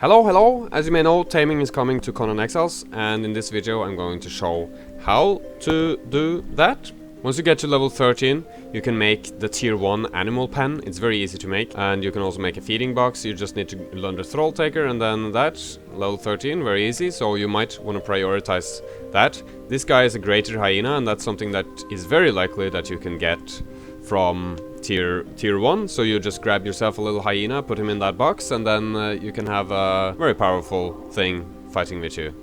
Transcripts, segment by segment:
Hello! As you may know, Taming is coming to Conan Exiles, and in this video I'm going to show how to do that. Once you get to level 13, you can make the tier 1 animal pen. It's very easy to make, and you can also make a feeding box. You just need to learn the thrall taker, and then that, level 13, very easy, so you might want to prioritize that. This guy is a greater hyena, and that's something that is very likely that you can get from tier 1, so you just grab yourself a little hyena, put him in that box, and then you can have a very powerful thing fighting with you.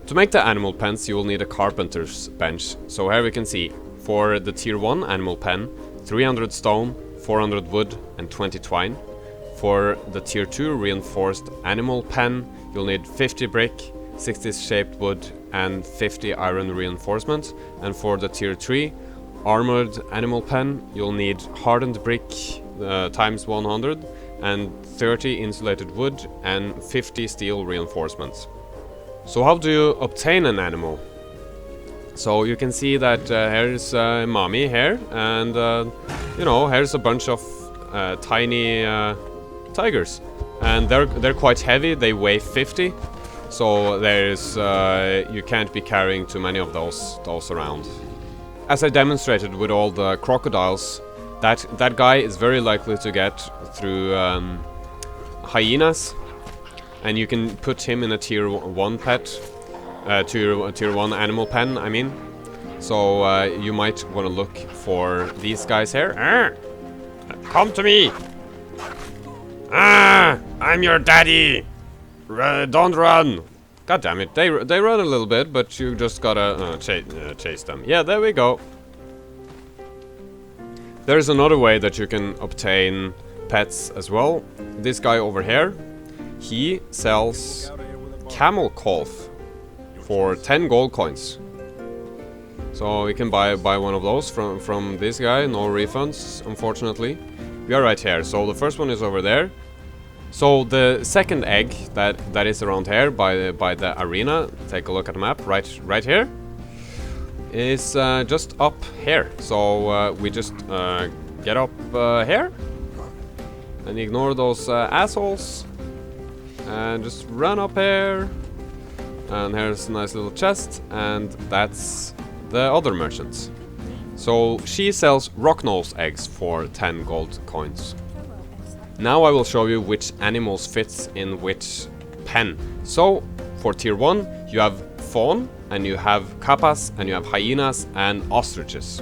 To make the animal pens, you will need a carpenter's bench. So here we can see, for the tier 1 animal pen, 300 stone, 400 wood and 20 twine. For the tier 2 reinforced animal pen, you'll need 50 brick, 60 shaped wood and 50 iron reinforcement. And for the tier 3 armored animal pen, you'll need hardened brick times 100 and 30 insulated wood and 50 steel reinforcements. So how do you obtain an animal? So you can see that here's mommy here, and you know, here's a bunch of tiny tigers, and they're quite heavy. They weigh 50, so there's you can't be carrying too many of those around. As I demonstrated with all the crocodiles, that guy is very likely to get through hyenas, and you can put him in a tier 1 pet. Tier 1 animal pen, I mean. So you might want to look for these guys here. Come to me! I'm your daddy! Don't run! God damn it, they run a little bit, but you just gotta chase them. Yeah, there we go. There's another way that you can obtain pets as well. This guy over here, he sells camel calf for 10 gold coins. So we can buy one of those from this guy. No refunds, unfortunately. We are right here. So the first one is over there. So the second egg that is around here by the arena, take a look at the map right here, is just up here. So we just get up here and ignore those assholes and just run up here. And here's a nice little chest, and that's the other merchant. So she sells rock nose eggs for 10 gold coins. Now I will show you which animals fits in which pen. So for tier 1 you have fawn, and you have kappas, and you have hyenas and ostriches.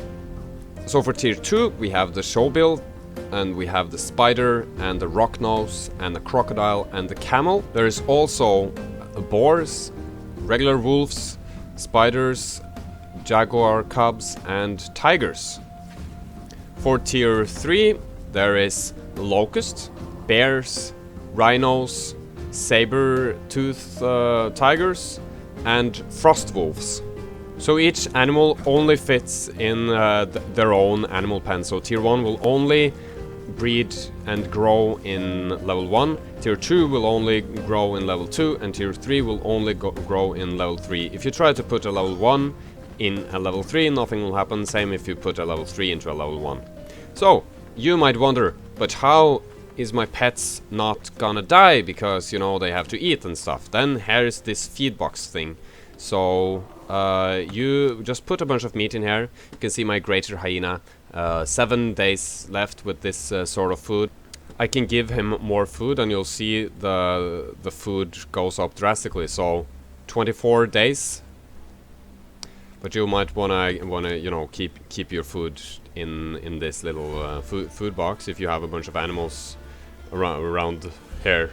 So for tier 2 we have the showbill, and we have the spider and the rock nose and the crocodile and the camel. There is also boars, regular wolves, spiders, jaguar cubs and tigers. For tier 3 there is locust, bears, rhinos, saber-toothed tigers and frost wolves. So each animal only fits in their own animal pen. So tier 1 will only breed and grow in level 1, tier 2 will only grow in level 2, and tier 3 will only grow in level 3. If you try to put a level 1 in a level 3, nothing will happen. Same if you put a level 3 into a level 1. So you might wonder, but how is my pets not gonna die, because, you know, they have to eat and stuff? Then here's this feed box thing. So you just put a bunch of meat in here. You can see my greater hyena, 7 days left with this sort of food. I can give him more food, and you'll see the food goes up drastically. So 24 days. But you might wanna you know, keep your food in this little food box if you have a bunch of animals around here.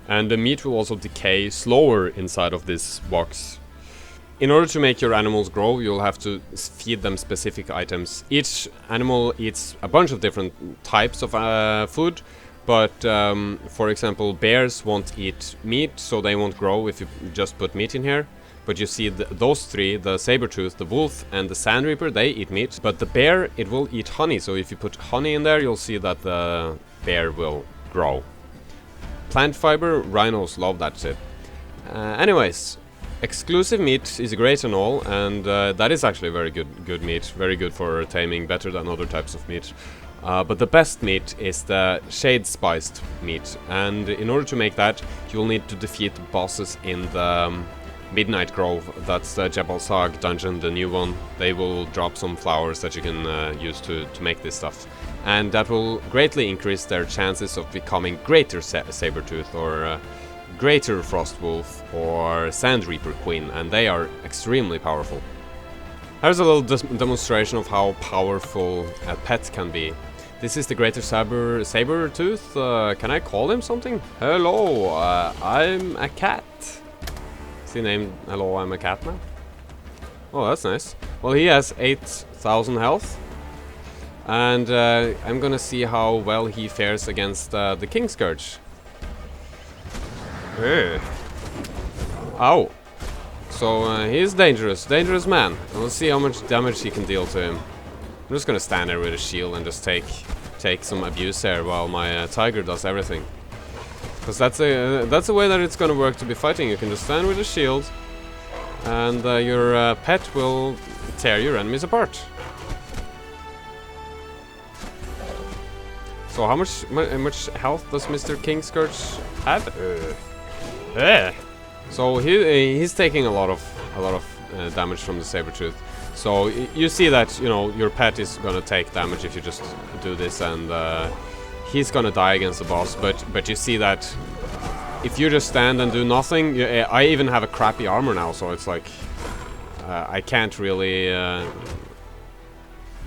And the meat will also decay slower inside of this box. In order to make your animals grow, you'll have to feed them specific items. Each animal eats a bunch of different types of food, but for example, bears won't eat meat, so they won't grow if you just put meat in here. But you see those three, the saber-tooth, the wolf and the sand reaper, they eat meat. But the bear, it will eat honey, so if you put honey in there, you'll see that the bear will grow. Plant fiber, rhinos love that shit. Anyways, exclusive meat is great and all, and that is actually very good meat, very good for taming, better than other types of meat. But the best meat is the shade spiced meat, and in order to make that, you'll need to defeat bosses in the Midnight Grove. That's the Jebel Sag dungeon, the new one. They will drop some flowers that you can use to make this stuff, and that will greatly increase their chances of becoming greater Sabertooth or greater Frostwolf or Sand Reaper Queen, and they are extremely powerful. Here's a little demonstration of how powerful a pet can be. This is the greater Sabertooth. Can I call him something? Hello, I'm a cat. Is he named Hello, I'm a cat now? Oh, that's nice. Well, he has 8,000 health. And I'm gonna see how well he fares against the King Scourge. Ow. So he's dangerous man. And let's see how much damage he can deal to him. I'm just gonna stand there with a shield and just take some abuse here while my tiger does everything. Because that's a way that it's gonna work to be fighting. You can just stand with a shield, and your pet will tear your enemies apart. So how much health does Mr. King Scourge have? So he's taking a lot of damage from the Sabertooth. So you see that, you know, your pet is gonna take damage if you just do this, and he's gonna die against the boss. But you see that if you just stand and do nothing, I even have a crappy armor now, so it's like I can't really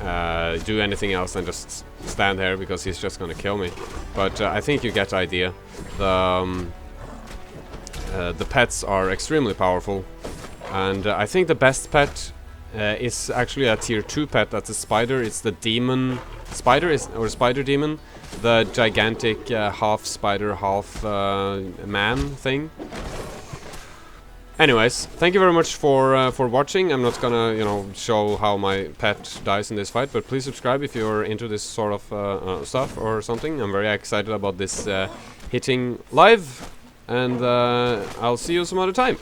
do anything else than just stand here because he's just gonna kill me. But I think you get the idea. The pets are extremely powerful, and I think the best pet is actually a tier 2 pet. That's a spider. It's the demon spider, or spider demon, the gigantic half spider, half man thing. Anyways, thank you very much for watching. I'm not gonna, you know, show how my pet dies in this fight, but please subscribe if you're into this sort of stuff or something. I'm very excited about this hitting live, and I'll see you some other time.